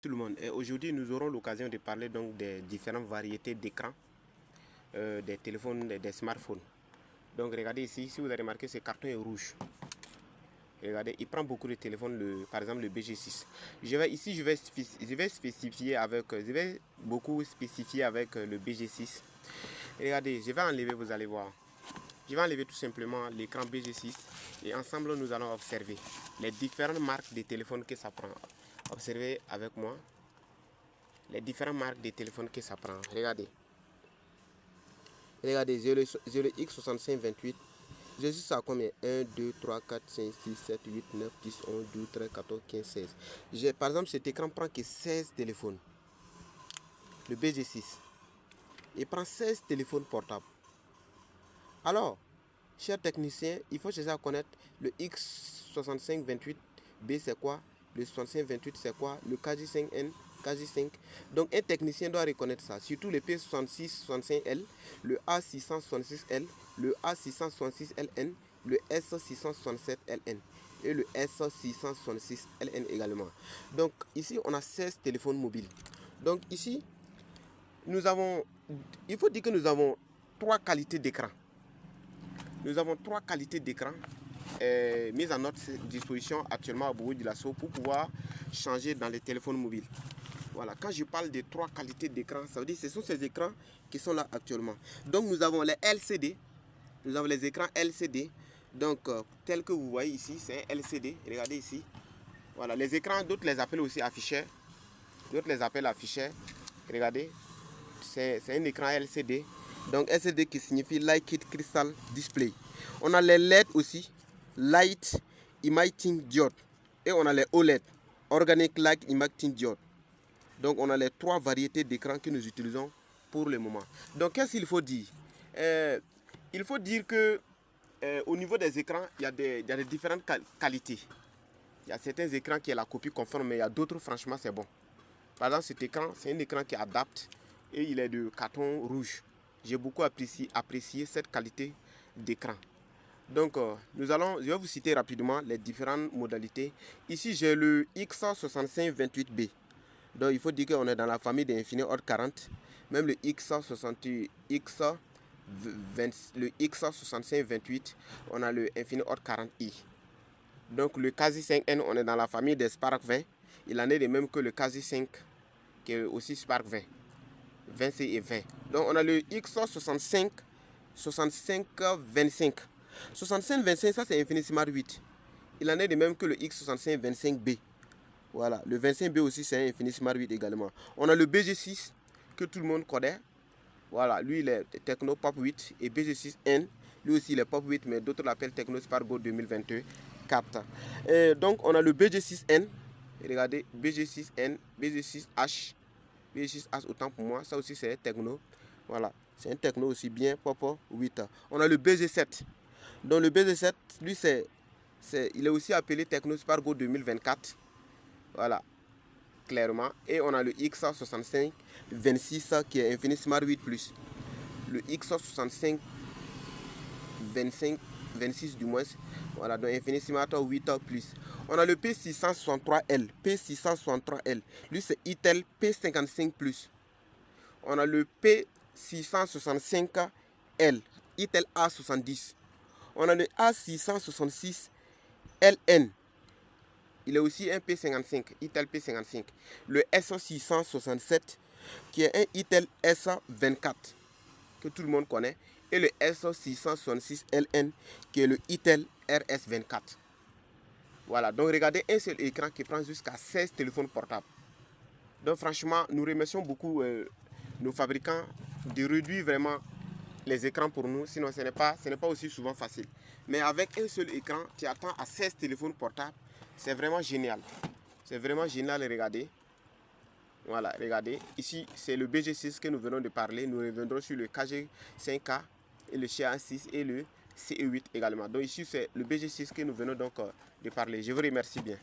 tout le monde. Aujourd'hui, nous aurons l'occasion de parler donc des différentes variétés d'écrans des téléphones, des smartphones. Donc regardez ici, si vous avez remarqué, ce carton est rouge. Regardez, il prend beaucoup de téléphones, par exemple le BG6. Je vais beaucoup spécifier avec le BG6. Regardez, je vais enlever, vous allez voir. Je vais enlever tout simplement l'écran BG6 et ensemble nous allons observer les différentes marques de téléphones que ça prend. Observez avec moi les différentes marques de téléphones que ça prend. Regardez. Regardez, j'ai le X6528. Je suis à combien? 1, 2, 3, 4, 5, 6, 7, 8, 9, 10, 11, 12, 13, 14, 15, 16. Par exemple, cet écran prend que 16 téléphones. Le BG6. Il prend 16 téléphones portables. Alors, chers techniciens, il faut chercher à connaître le X6528B c'est quoi, le 6528 c'est quoi, le KJ5N, KJ5. Donc un technicien doit reconnaître ça, surtout le P6665L, le A666L, le A666LN, le S667LN et le S666LN également. Donc ici on a 16 téléphones mobiles. Donc ici, il faut dire que nous avons 3 qualités d'écran. Nous avons 3 qualités d'écran mises à notre disposition actuellement à Bobo-Dioulasso pour pouvoir changer dans les téléphones mobiles. Voilà, quand je parle de 3 qualités d'écran, ça veut dire que ce sont ces écrans qui sont là actuellement. Donc nous avons les LCD, nous avons les écrans LCD. Donc tel que vous voyez ici, c'est un LCD. Regardez ici. Voilà, les écrans, d'autres les appellent aussi afficheurs. D'autres les appellent afficheurs. Regardez, c'est un écran LCD. Donc LCD qui signifie Light Crystal Display. On a les LED aussi, Light Emitting Diode. Et on a les OLED, Organic Light Emitting Diode. Donc on a les 3 variétés d'écran que nous utilisons pour le moment. Donc qu'est-ce qu'il faut dire? Il faut dire que au niveau des écrans, il y a des différentes qualités. Il y a certains écrans qui est la copie conforme, mais il y a d'autres, franchement, c'est bon. Par exemple, cet écran, c'est un écran qui adapte et il est de carton rouge. J'ai beaucoup apprécié cette qualité d'écran. Donc, je vais vous citer rapidement les différentes modalités. Ici, j'ai le X6528B. Donc, il faut dire qu'on est dans la famille des Infinix Hot 40. Même le X6528, on a le Infinix Hot 40i. Donc, le KZ5N, on est dans la famille des Spark 20. Il en est de même que le KZ5, qui est aussi Spark 20. 20C et 20. Donc on a le X65 6525. 6525, ça c'est Infinix Smart 8. Il en est de même que le X6525B. Voilà, le 25B aussi c'est un Infinix Smart 8 également. On a le BG6 que tout le monde connaît. Voilà, lui il est Tecno Pop 8 et BG6N. Lui aussi il est Pop 8 mais d'autres l'appellent Tecno Spargo 2024. Et donc on a le BG6N. Regardez, BG6N, BG6H. BG6H autant pour moi, ça aussi c'est un Tecno. Voilà, c'est un Tecno aussi bien Popo 8. On a le BG7. Donc le BG7, lui il est aussi appelé Tecno Spargo 2024. Voilà, clairement. Et on a le X65 26 qui est Infinix Smart 8 Plus. Le X65 25 26 du moins. Voilà, donc Infinix Smart 8 Plus. On a le P663L. P663L. Lui, c'est Intel P55 Plus. On a le P665L. Intel A70. On a le A666LN. Il est aussi un P55. Intel P55. Le S667 qui est un Intel S24 que tout le monde connaît. Et le S666LN qui est le Intel RS24. Voilà, donc regardez un seul écran qui prend jusqu'à 16 téléphones portables. Donc franchement, nous remercions beaucoup nos fabricants de réduire vraiment les écrans pour nous. Sinon, ce n'est pas aussi souvent facile. Mais avec un seul écran, tu attends à 16 téléphones portables. C'est vraiment génial. C'est vraiment génial, regardez. Voilà, regardez. Ici, c'est le BG6 que nous venons de parler. Nous reviendrons sur le KG5K et le CA6 et le CE8 également. Donc ici, c'est le BG6 que nous venons donc de parler. Je vous remercie bien.